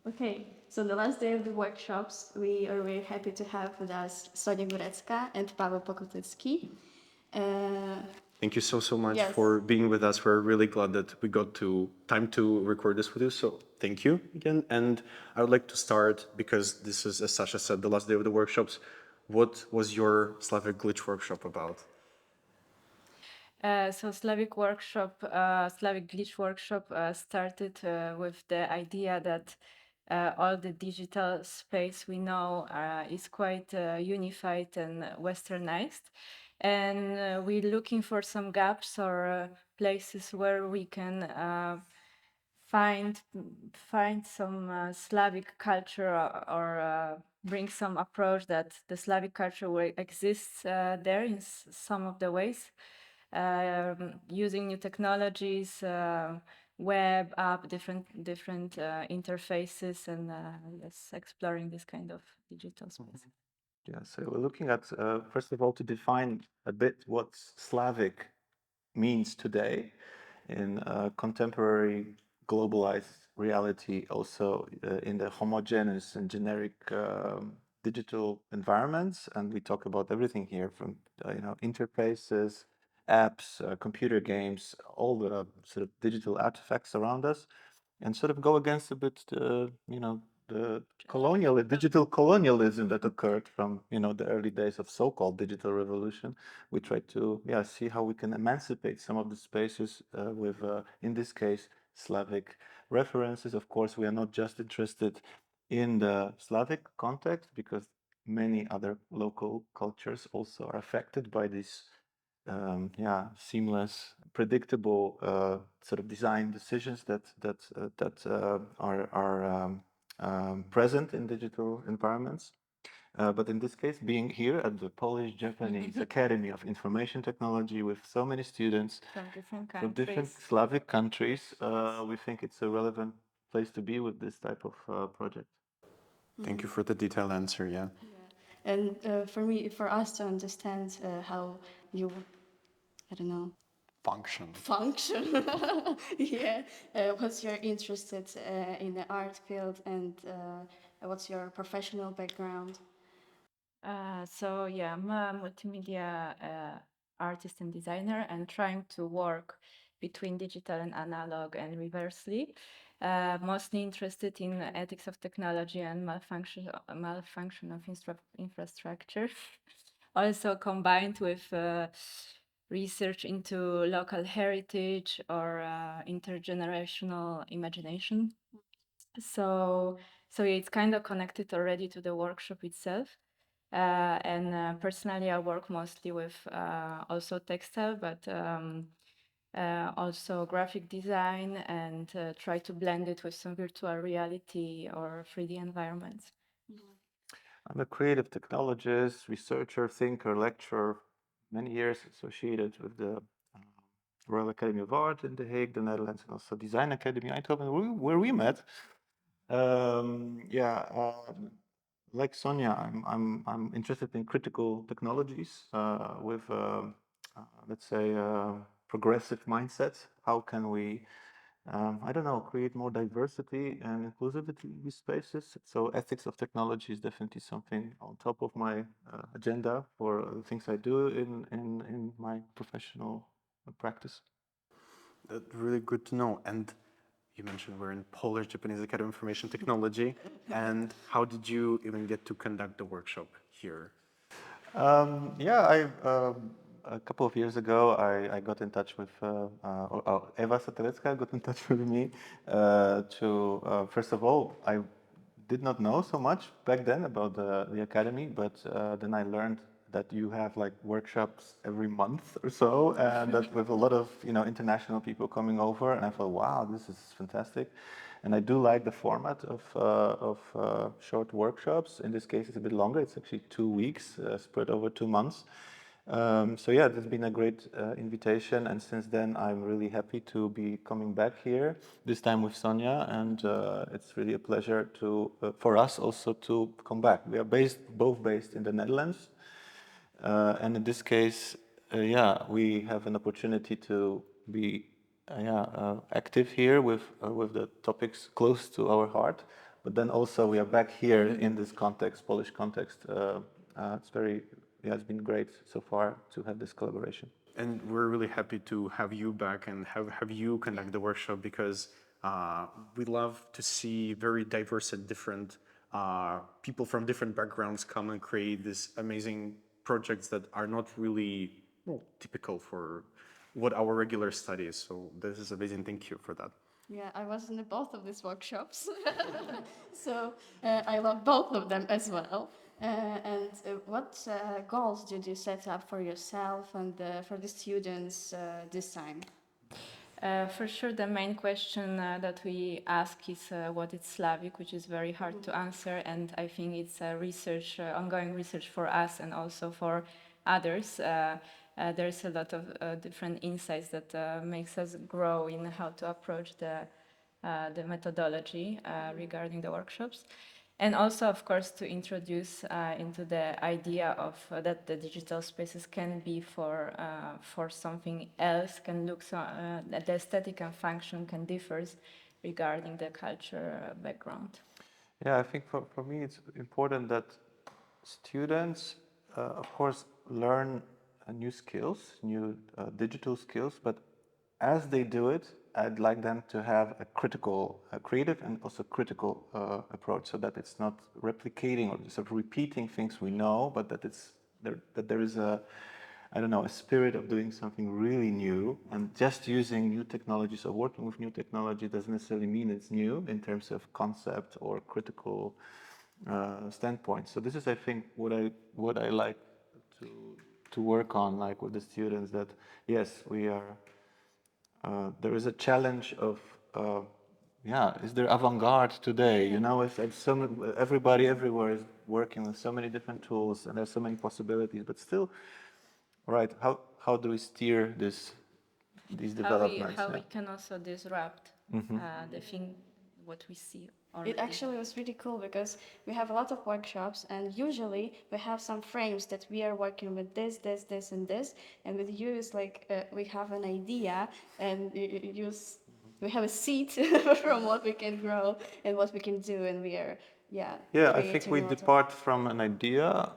Okay, so the last day of the workshops, we are very happy to have with us Sonia Górecka and Paweł Pokutycki. Thank you so much Yes. for being with us. We're really glad that we got to time to record this with you. So thank you again. And I would like to start because this is, as Sasha said, the last day of the workshops. What was your Slavic Glitch workshop about? So Slavic Glitch workshop started with the idea that all the digital space we know is quite unified and westernized. And we're looking for some gaps or places where we can find some Slavic culture or bring some approach that the Slavic culture exists there in some of the ways, using new technologies, web app, different interfaces, and yes, exploring this kind of digital space. Yeah, so we're looking at, first of all, to define a bit what Slavic means today in contemporary globalized reality, also in the homogeneous and generic digital environments. And we talk about everything here from interfaces, apps, computer games, all the sort of digital artifacts around us, and sort of go against a bit the digital colonialism that occurred from the early days of so-called digital revolution. We try to see how we can emancipate some of the spaces with in this case Slavic references. Of course, we are not just interested in the Slavic context because many other local cultures also are affected by this seamless, predictable sort of design decisions that are present in digital environments. But in this case, being here at the Polish-Japanese Academy of Information Technology with so many students from different Slavic countries, we think it's a relevant place to be with this type of project. Thank you for the detailed answer. Yeah. And for us to understand how you, I don't know, Function. yeah, what's your interested in the art field and what's your professional background? So yeah, I'm a multimedia artist and designer, and trying to work between digital and analog and reversely. Mostly interested in ethics of technology and malfunction of infrastructure. Also combined with research into local heritage or intergenerational imagination. So it's kind of connected already to the workshop itself. And personally, I work mostly with also textile, but also graphic design, and try to blend it with some virtual reality or 3D environments. I'm a creative technologist, researcher, thinker, lecturer, many years associated with the Royal Academy of Art in The Hague, the Netherlands, and also Design Academy Eindhoven, where we met. Like Sonia, I'm interested in critical technologies with let's say progressive mindset. How can we I don't know, create more diversity and inclusivity in these spaces? So ethics of technology is definitely something on top of my agenda for the things I do in my professional practice. That's really good to know. And you mentioned we're in Polish Japanese Academy of Information Technology. And how did you even get to conduct the workshop here? A couple of years ago, I got in touch with Eva Satelecka got in touch with me first of all, I did not know so much back then about the academy, but then I learned that you have like workshops every month or so, and that with a lot of international people coming over, and I thought, wow, this is fantastic. And I do like the format of short workshops. In this case, it's a bit longer. It's actually 2 weeks, spread over 2 months. So yeah, there's been a great invitation, and since then I'm really happy to be coming back here. This time with Sonia, and it's really a pleasure for us also to come back. We are both based in the Netherlands, and in this case, we have an opportunity to be active here with the topics close to our heart. But then also we are back here in this context, Polish context. It's been great so far to have this collaboration. And we're really happy to have you back and have you conduct the workshop, because we love to see very diverse and different people from different backgrounds come and create these amazing projects that are not really typical for what our regular study is. So this is amazing. Thank you for that. Yeah, I was in both of these workshops, so I love both of them as well. What goals did you set up for yourself and for the students this time? For sure, the main question that we ask is what is Slavic, which is very hard to answer, and I think it's research, ongoing research for us and also for others. There's a lot of different insights that makes us grow in how to approach the methodology regarding the workshops. And also, of course, to introduce into the idea of that the digital spaces can be for something else, can look that the aesthetic and function can differ regarding the culture background. Yeah, I think for me it's important that students, of course, learn new skills, new digital skills, but as they do it, I'd like them to have a critical, creative and also critical approach, so that it's not replicating or sort of repeating things we know, but that there is a spirit of doing something really new, and just using new technologies or working with new technology doesn't necessarily mean it's new in terms of concept or critical standpoint. So this is, I think, what I like to work on, like with the students. That yes, we are. There is a challenge of, is there avant-garde today? You know, if everybody everywhere is working with so many different tools and there's so many possibilities, but still, right? How do we steer these developments? How we can also disrupt the thing what we see already. It actually was really cool because we have a lot of workshops, and usually we have some frames that we are working with this, and this, and with you it's like we have an idea and we have a seed from what we can grow and what we can do, and we are I think we depart from an idea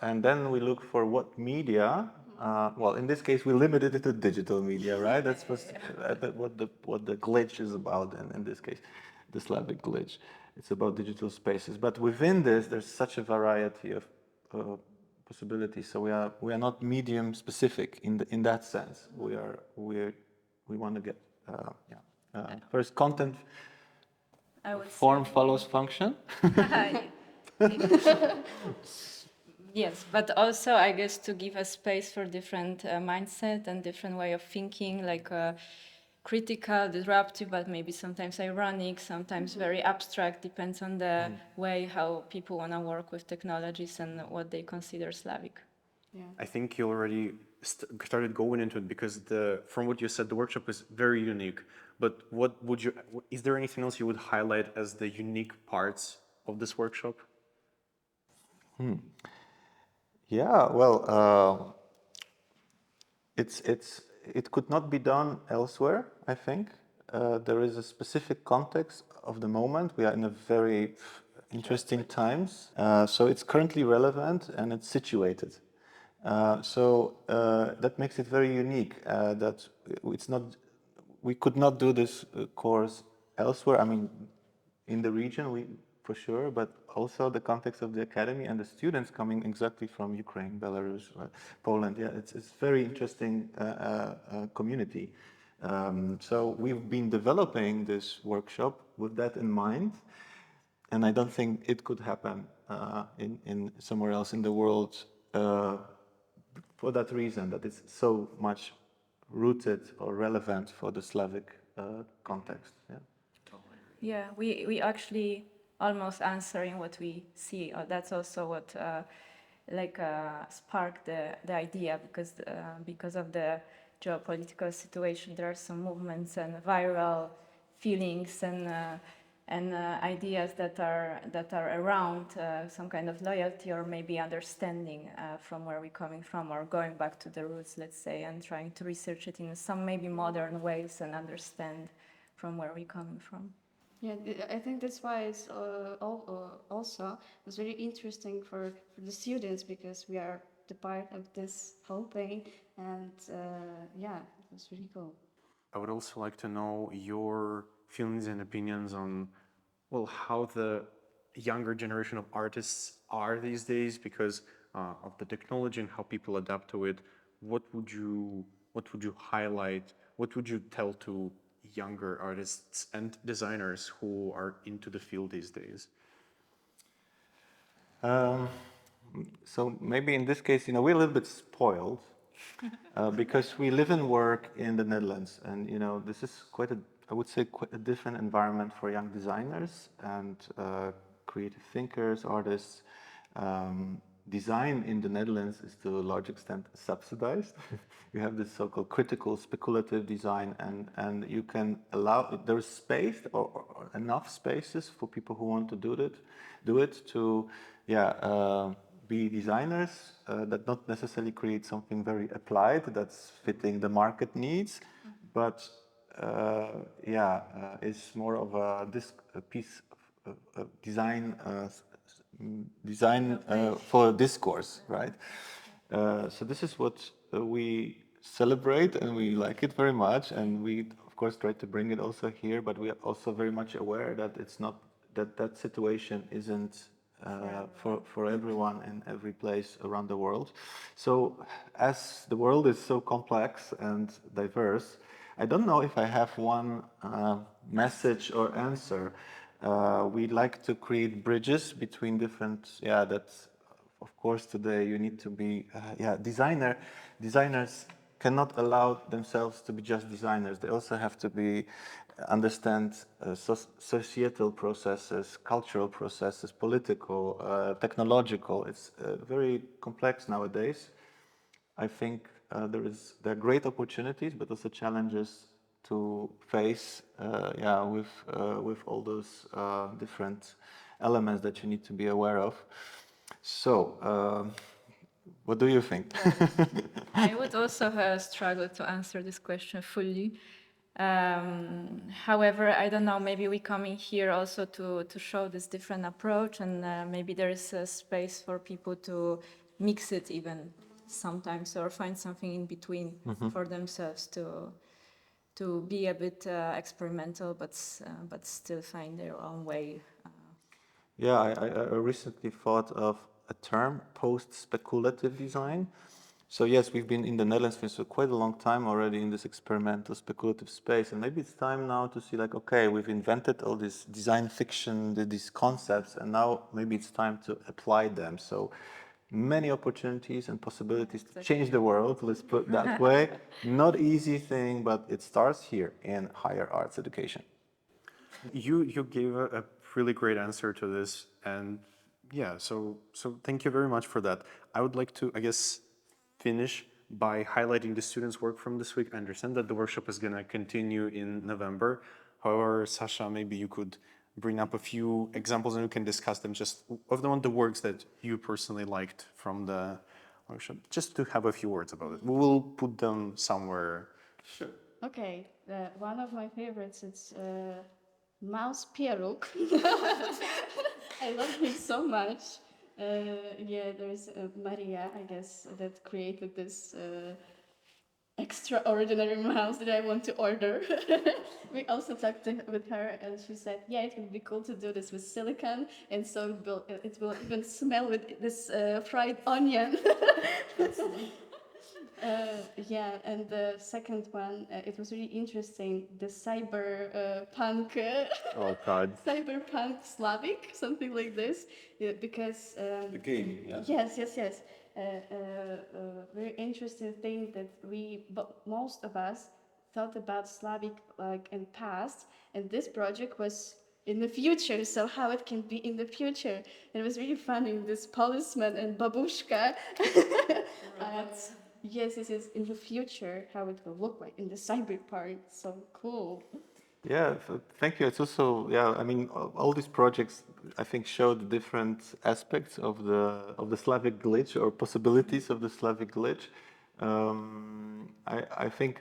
and then we look for what media. Well, in this case, we limited it to digital media, right? That's what the glitch is about. And in this case, the Slavic Glitch, it's about digital spaces. But within this, there's such a variety of possibilities. So we are not medium specific in that sense. We want to get first content. Form follows function. Yes, but also I guess to give a space for different mindset and different way of thinking, like critical, disruptive, but maybe sometimes ironic, sometimes very abstract, depends on the way how people want to work with technologies and what they consider Slavic. Yeah. I think you already started going into it, because from what you said, the workshop is very unique. But is there anything else you would highlight as the unique parts of this workshop? Yeah, well, it could not be done elsewhere, I think. There is a specific context of the moment. We are in a very interesting times. So it's currently relevant and it's situated. So that makes it very unique. That we could not do this course elsewhere. I mean, in the region, for sure, but also the context of the academy and the students coming exactly from Ukraine, Belarus, Poland. Yeah, it's very interesting community. So we've been developing this workshop with that in mind, and I don't think it could happen in somewhere else in the world for that reason, that it's so much rooted or relevant for the Slavic context. Yeah. Yeah, we actually almost answering what we see. That's also what sparked the idea, because of the geopolitical situation, there are some movements and viral feelings and ideas that are around some kind of loyalty or maybe understanding from where we're coming from, or going back to the roots, let's say, and trying to research it in some maybe modern ways and understand from where we're coming from. Yeah, I think that's why it's also was very interesting for the students because we are the part of this whole thing, and yeah, it was really cool. I would also like to know your feelings and opinions on, well, how the younger generation of artists are these days because of the technology and how people adapt to it. What would you highlight? What would you tell to younger artists and designers who are into the field these days? Um, so maybe in this case, we're a little bit spoiled because we live and work in the Netherlands, and this is I would say, quite a different environment for young designers and creative thinkers, artists. Design in the Netherlands is to a large extent subsidized. You have this so-called critical speculative design, and you can there is space or enough spaces for people who want to do it to, be designers that not necessarily create something very applied that's fitting the market needs, but is more of a piece of design for discourse, right? So this is what we celebrate, and we like it very much, and we of course try to bring it also here. But we are also very much aware that it's not that situation isn't for everyone in every place around the world. So as the world is so complex and diverse, I don't know if I have one message or answer. We like to create bridges between different, that's of course today you need to be, designers cannot allow themselves to be just designers. They also have to understand societal processes, cultural processes, political, technological. It's very complex nowadays. I think there are great opportunities, but also challenges to face, with all those different elements that you need to be aware of. So, what do you think? I would also struggle to answer this question fully. However, I don't know, maybe we come in here also to show this different approach, and maybe there is a space for people to mix it even sometimes, or find something in between for themselves to be a bit experimental, but still find their own way. Yeah, I recently thought of a term, post-speculative design. So yes, we've been in the Netherlands for quite a long time already in this experimental speculative space, and maybe it's time now to see like, okay, we've invented all this design fiction, these concepts, and now maybe it's time to apply them. So many opportunities and possibilities to change the world, let's put it that way. Not easy thing, but it starts here in higher arts education. You gave a really great answer to this, and yeah, so thank you very much for that. I would like to, I guess, finish by highlighting the students' work from this week. I understand that the workshop is going to continue in November. However, Sasha, maybe you could bring up a few examples and we can discuss them, just of the works that you personally liked from the workshop, just to have a few words about it. We will put them somewhere. Sure. Okay, one of my favorites is Mouse Pieruk. I love him so much. There's Maria, I guess, that created this extraordinary mouse that I want to order. We also talked with her, and she said, "Yeah, it would be cool to do this with silicone, and so it will even smell with this fried onion." And the second one, it was really interesting. The cyberpunk, Oh God. cyberpunk Slavic, something like this, because The game, yeah. yes. Very interesting thing that most of us thought about Slavic like in past, and this project was in the future. So how it can be in the future? And it was really funny. This policeman and babushka. Yes, in the future, how it will look like in the cyberpunk. So cool. Yeah, thank you. It's also, I mean, all these projects, I think, show the different aspects of the Slavic glitch or possibilities of the Slavic glitch. I think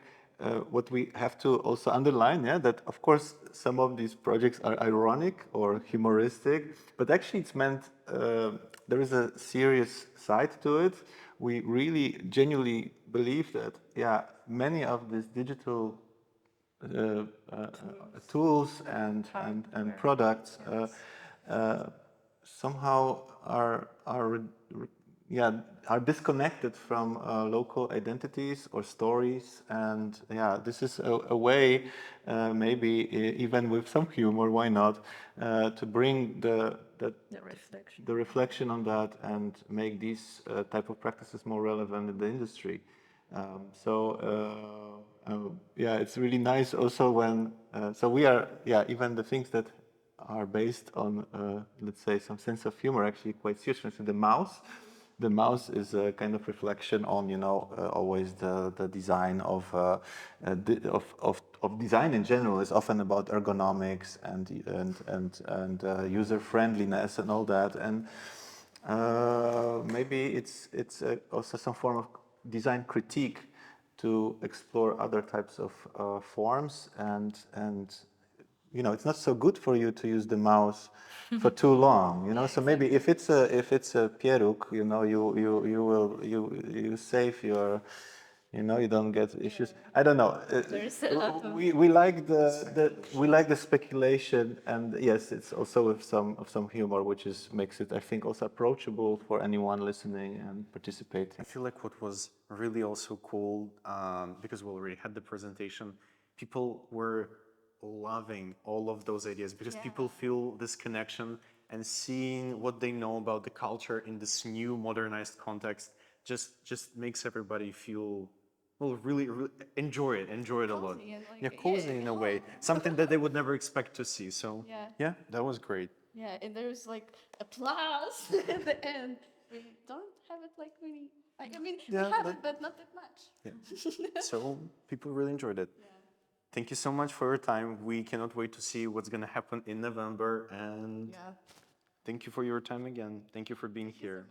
what we have to also underline, yeah, that of course some of these projects are ironic or humoristic, but actually it's meant, there is a serious side to it. We really genuinely believe that, yeah, many of these digital tools and products somehow are disconnected from local identities or stories, and yeah, this is a way, maybe even with some humor, why not, to bring the reflection on that and make these type of practices more relevant in the industry. Yeah, it's really nice also when, so we are, yeah, even the things that are based on, let's say, some sense of humor, actually quite serious. For instance, the mouse. The mouse is a kind of reflection on, you know, always the design of design in general is often about ergonomics and user friendliness and all that. And maybe it's also some form of design critique to explore other types of forms, and you know, it's not so good for you to use the mouse for too long, you know. So maybe if it's a pieruk, you know, you save your, you know, you don't get issues. I don't know. We like the speculation, and yes, it's also with some humor, which makes it, I think, also approachable for anyone listening and participating. I feel like what was really also cool, because we already had the presentation, people were loving all of those ideas because people feel this connection, and seeing what they know about the culture in this new modernized context just makes everybody feel, well, really enjoy it a lot. Cozy and like, Yeah, cozy in a way, something that they would never expect to see. So Yeah. that was great. Yeah, and there's like applause at the end. We don't have it like really. Like, I mean, we have it, but not that much. Yeah. So people really enjoyed it. Thank you so much for your time. We cannot wait to see what's going to happen in November. And thank you for your time again. Thank you for being here.